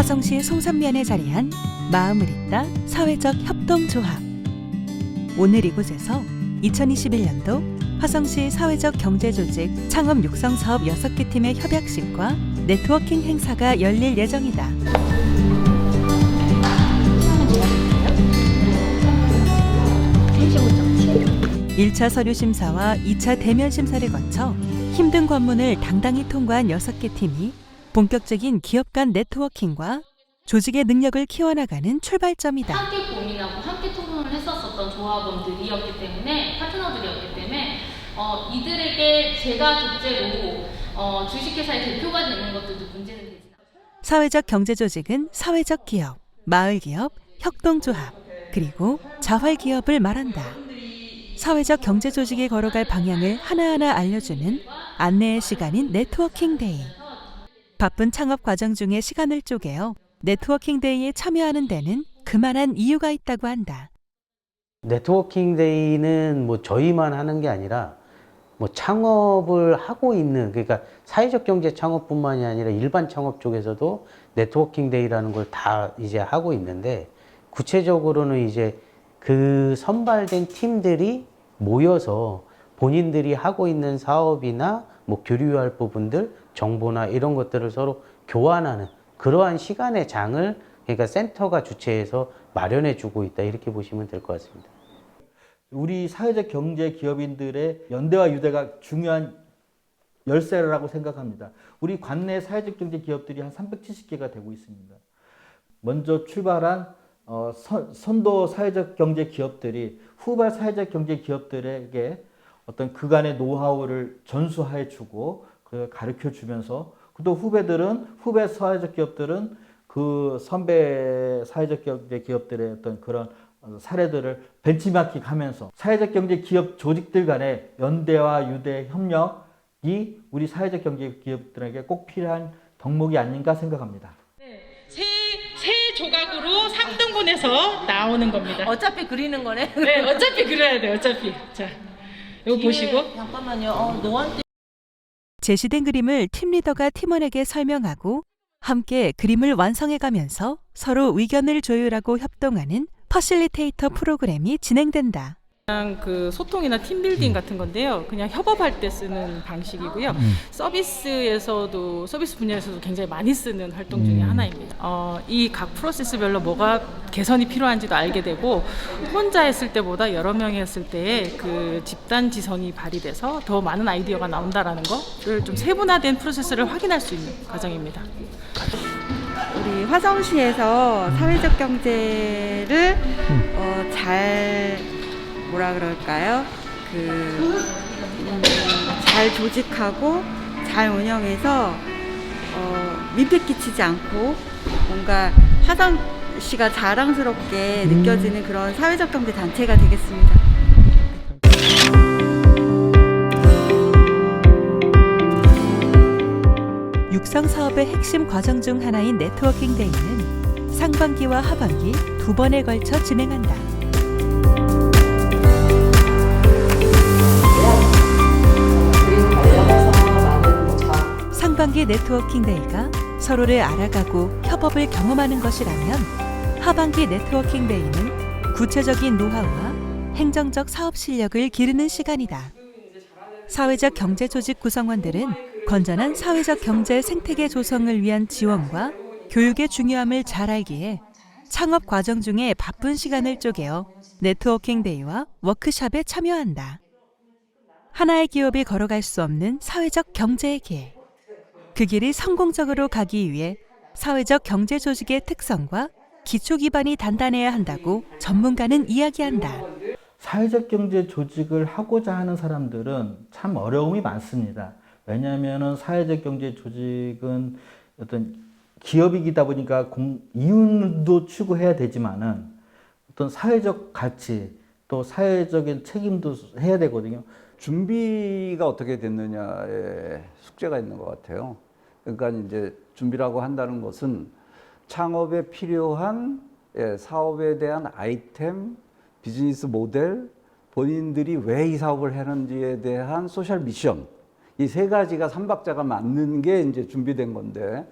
화성시 송산면에 자리한 마음을 잇다 사회적 협동조합. 오늘 이곳에서 2021년도 화성시 사회적 경제조직 창업 육성 사업 6개 팀의 협약식과 네트워킹 행사가 열릴 예정이다. 1차 서류 심사와 2차 대면 심사를 거쳐 힘든 관문을 당당히 통과한 6개 팀이 본격적인 기업 간 네트워킹과 조직의 능력을 키워나가는 출발점이다. 함께 고민하고 함께 토론을 했었던 조합원들이었기 때문에, 파트너들이었기 때문에 이들에게 제가 독재로 주식회사의 대표가 되는 것들도 문제는 되지 않아요. 사회적 경제조직은 사회적 기업, 마을기업, 협동조합, 그리고 자활기업을 말한다. 사회적 경제조직이 걸어갈 방향을 하나하나 알려주는 안내의 시간인 네트워킹 데이. 바쁜 창업 과정 중에 시간을 쪼개어 네트워킹 데이에 참여하는 데는 그만한 이유가 있다고 한다. 네트워킹 데이는 뭐 저희만 하는 게 아니라 뭐 창업을 하고 있는, 그러니까 사회적 경제 창업뿐만이 아니라 일반 창업 쪽에서도 네트워킹 데이라는 걸 다 이제 하고 있는데, 구체적으로는 이제 그 선발된 팀들이 모여서 본인들이 하고 있는 사업이나 뭐 교류할 부분들, 정보나 이런 것들을 서로 교환하는 그러한 시간의 장을, 그러니까 센터가 주최해서 마련해 주고 있다, 이렇게 보시면 될 것 같습니다. 우리 사회적 경제 기업인들의 연대와 유대가 중요한 열쇠라고 생각합니다. 우리 관내 사회적 경제 기업들이 한 370개가 되고 있습니다. 먼저 출발한 선도 사회적 경제 기업들이 후발 사회적 경제 기업들에게 어떤 그간의 노하우를 전수해 주고 가르쳐 주면서, 또 후배 사회적 기업들은 그 선배 사회적 경제 기업들의 어떤 그런 사례들을 벤치마킹 하면서 사회적 경제 기업 조직들 간의 연대와 유대 협력이 우리 사회적 경제 기업들에게 꼭 필요한 덕목이 아닌가 생각합니다. 세 조각으로 3등분해서 나오는 겁니다. 어차피 그리는 거네. 네, 어차피 그려야 돼요. 어차피. 자, 이거 보시고. 잠깐만요. 노안띠. 제시된 그림을 팀 리더가 팀원에게 설명하고 함께 그림을 완성해가면서 서로 의견을 조율하고 협동하는 퍼실리테이터 프로그램이 진행된다. 그냥 그 소통이나 팀빌딩 같은 건데요. 그냥 협업할 때 쓰는 방식이고요. 서비스 분야에서도 굉장히 많이 쓰는 활동 중에 하나입니다. 이 각 프로세스별로 뭐가 개선이 필요한지도 알게 되고, 혼자 했을 때보다 여러 명이 했을 때의 그 집단 지성이 발휘돼서 더 많은 아이디어가 나온다라는 거를 좀 세분화된 프로세스를 확인할 수 있는 과정입니다. 우리 화성시에서 사회적 경제를 잘 뭐라 그럴까요? 잘 조직하고 잘 운영해서 민폐 끼치지 않고 뭔가 화성시가 자랑스럽게 느껴지는 그런 사회적 경제 단체가 되겠습니다. 육성 사업의 핵심 과정 중 하나인 네트워킹 데이는 상반기와 하반기 2번에 걸쳐 진행한다. 상반기 네트워킹 데이가 서로를 알아가고 협업을 경험하는 것이라면, 하반기 네트워킹 데이는 구체적인 노하우와 행정적 사업 실력을 기르는 시간이다. 사회적 경제 조직 구성원들은 건전한 사회적 경제 생태계 조성을 위한 지원과 교육의 중요함을 잘 알기에 창업 과정 중에 바쁜 시간을 쪼개어 네트워킹 데이와 워크숍에 참여한다. 하나의 기업이 걸어갈 수 없는 사회적 경제의 길. 그 길이 성공적으로 가기 위해 사회적 경제 조직의 특성과 기초 기반이 단단해야 한다고 전문가는 이야기한다. 사회적 경제 조직을 하고자 하는 사람들은 참 어려움이 많습니다. 왜냐하면 사회적 경제 조직은 어떤 기업이기다 보니까 이윤도 추구해야 되지만은 어떤 사회적 가치, 또 사회적인 책임도 해야 되거든요. 준비가 어떻게 됐느냐에 숙제가 있는 것 같아요. 그러니까 이제 준비라고 한다는 것은 창업에 필요한 사업에 대한 아이템, 비즈니스 모델, 본인들이 왜 이 사업을 하는지에 대한 소셜 미션, 이 세 가지가 삼박자가 맞는 게 이제 준비된 건데,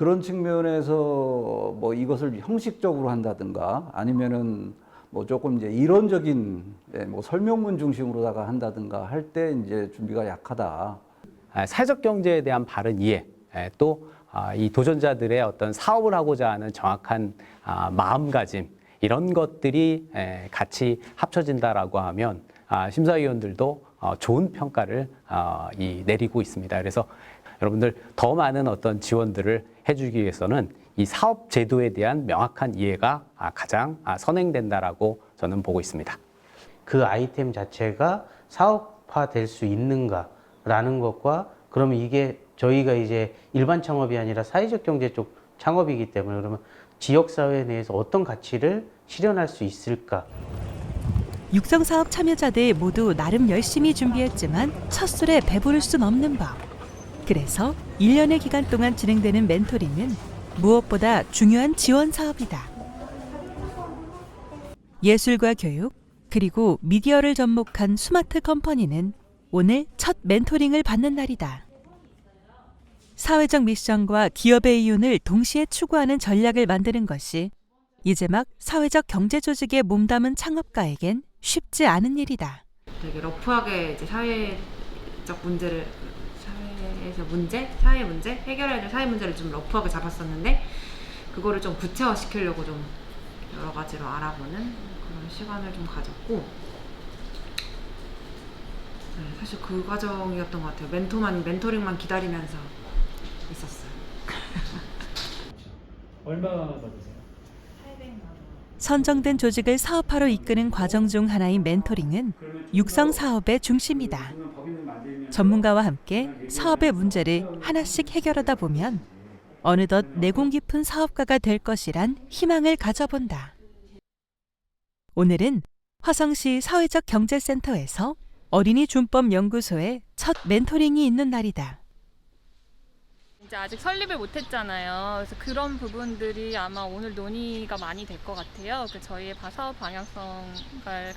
그런 측면에서 뭐 이것을 형식적으로 한다든가 아니면은 뭐 조금 이제 이론적인 뭐 설명문 중심으로다가 한다든가 할 때 이제 준비가 약하다. 사회적 경제에 대한 바른 이해, 또 이 도전자들의 어떤 사업을 하고자 하는 정확한 마음가짐, 이런 것들이 같이 합쳐진다라고 하면 심사위원들도 좋은 평가를 내리고 있습니다. 그래서 여러분들 더 많은 어떤 지원들을 해주기 위해서는 이 사업 제도에 대한 명확한 이해가 가장 선행된다라고 저는 보고 있습니다. 그 아이템 자체가 사업화될 수 있는가라는 것과 그러면 이게 저희가 이제 일반 창업이 아니라 사회적 경제 쪽 창업이기 때문에 그러면 지역사회 내에서 어떤 가치를 실현할 수 있을까? 육성사업 참여자들 모두 나름 열심히 준비했지만 첫 술에 배부를 순 없는 법. 그래서 1년의 기간 동안 진행되는 멘토링은 무엇보다 중요한 지원 사업이다. 예술과 교육, 그리고 미디어를 접목한 스마트 컴퍼니는 오늘 첫 멘토링을 받는 날이다. 사회적 미션과 기업의 이윤을 동시에 추구하는 전략을 만드는 것이 이제 막 사회적 경제 조직에 몸담은 창업가에겐 쉽지 않은 일이다. 되게 러프하게 이제 사회적 문제를 사회 문제 해결해야 될 사회 문제를 좀 러프하게 잡았었는데 그거를 좀 구체화 시키려고 좀 여러 가지로 알아보는 그런 시간을 좀 가졌고 네, 사실 그 과정이었던 것 같아요. 멘토링만 기다리면서 있었어요. 얼마나 받으세요? 선정된 조직을 사업화로 이끄는 과정 중 하나인 멘토링은 육성 사업의 중심이다. 전문가와 함께 사업의 문제를 하나씩 해결하다 보면 어느덧 내공 깊은 사업가가 될 것이란 희망을 가져본다. 오늘은 화성시 사회적 경제센터에서 어린이 준법 연구소의 첫 멘토링이 있는 날이다. 이제 아직 설립을 못했잖아요. 그래서 그런 부분들이 아마 오늘 논의가 많이 될 것 같아요. 저희의 사업 방향성을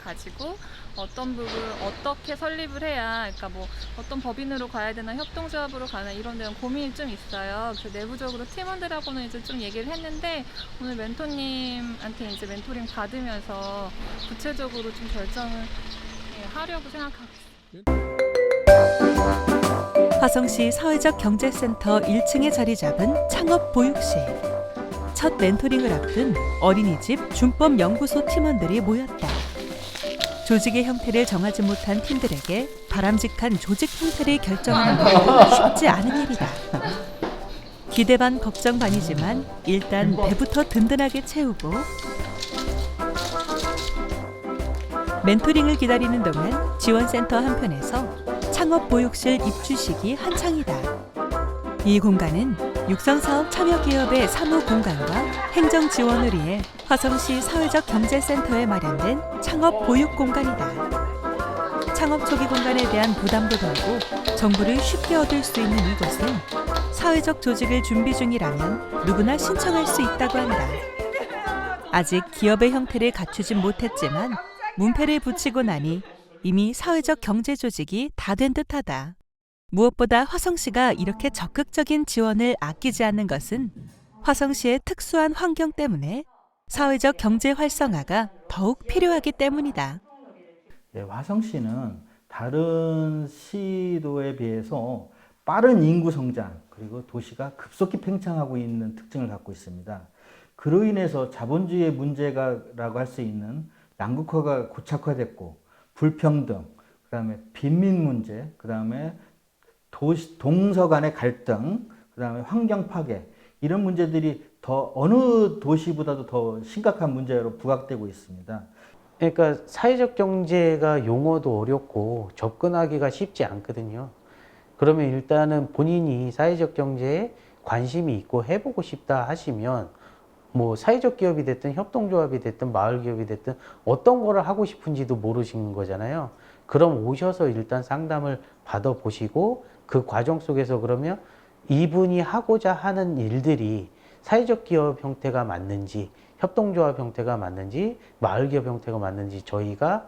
가지고 어떤 부분 어떻게 설립을 해야, 그러니까 뭐 어떤 법인으로 가야 되나 협동조합으로 가나 이런 데는 고민이 좀 있어요. 그래서 내부적으로 팀원들하고는 이제 좀 얘기를 했는데 오늘 멘토님한테 이제 멘토링 받으면서 구체적으로 좀 결정을 하려고 생각하고 있어요. 화성시 사회적 경제센터 1층에 자리 잡은 창업보육실. 첫 멘토링을 앞둔 어린이집 준법 연구소 팀원들이 모였다. 조직의 형태를 정하지 못한 팀들에게 바람직한 조직 형태를 결정하는 것도 쉽지 않은 일이다. 기대 반 걱정 반이지만 일단 배부터 든든하게 채우고 멘토링을 기다리는 동안 지원센터 한편에서 창업보육실 입주식이 한창이다. 이 공간은 육성사업 참여기업의 사무공간과 행정지원을 위해 화성시 사회적 경제센터에 마련된 창업보육공간이다. 창업 초기 공간에 대한 부담도 덜고 정보를 쉽게 얻을 수 있는 이곳은 사회적 조직을 준비 중이라면 누구나 신청할 수 있다고 한다. 아직 기업의 형태를 갖추진 못했지만 문패를 붙이고 나니 이미 사회적 경제 조직이 다 된 듯하다. 무엇보다 화성시가 이렇게 적극적인 지원을 아끼지 않는 것은 화성시의 특수한 환경 때문에 사회적 경제 활성화가 더욱 필요하기 때문이다. 네, 화성시는 다른 시도에 비해서 빠른 인구 성장 그리고 도시가 급속히 팽창하고 있는 특징을 갖고 있습니다. 그로 인해서 자본주의의 문제가라고 할 수 있는 양극화가 고착화됐고 불평등, 그다음에 빈민 문제, 그다음에 동서 간의 갈등, 그다음에 환경 파괴 이런 문제들이 더 어느 도시보다도 더 심각한 문제로 부각되고 있습니다. 그러니까 사회적 경제가 용어도 어렵고 접근하기가 쉽지 않거든요. 그러면 일단은 본인이 사회적 경제에 관심이 있고 해보고 싶다 하시면 뭐 사회적 기업이 됐든 협동조합이 됐든 마을 기업이 됐든 어떤 거를 하고 싶은지도 모르시는 거잖아요. 그럼 오셔서 일단 상담을 받아보시고 그 과정 속에서 그러면 이분이 하고자 하는 일들이 사회적 기업 형태가 맞는지 협동조합 형태가 맞는지 마을 기업 형태가 맞는지 저희가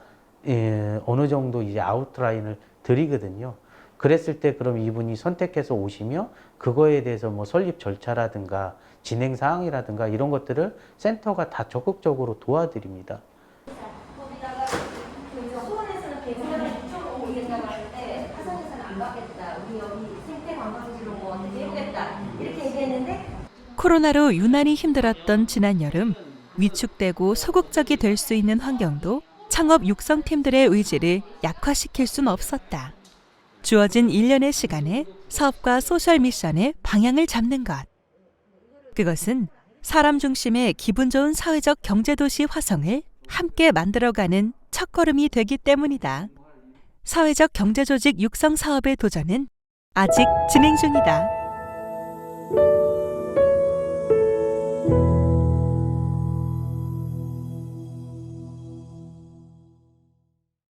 어느 정도 이제 아웃라인을 드리거든요. 그랬을 때 그럼 이분이 선택해서 오시며 그거에 대해서 뭐 설립 절차라든가 진행 사항이라든가 이런 것들을 센터가 다 적극적으로 도와드립니다. 거기다가 수원에서는 개발을 이쪽으로 옮긴다고 하는데 화성에서는 안 받겠다. 우리 여기 생태 관광지로 뭐 어떻게 해보겠다. 이렇게 얘기했는데 코로나로 유난히 힘들었던 지난 여름, 위축되고 소극적이 될 수 있는 환경도 창업 육성팀들의 의지를 약화시킬 순 없었다. 주어진 1년의 시간에 사업과 소셜 미션의 방향을 잡는 것. 그것은 사람 중심의 기분 좋은 사회적 경제도시 화성을 함께 만들어가는 첫걸음이 되기 때문이다. 사회적 경제조직 육성 사업의 도전은 아직 진행 중이다.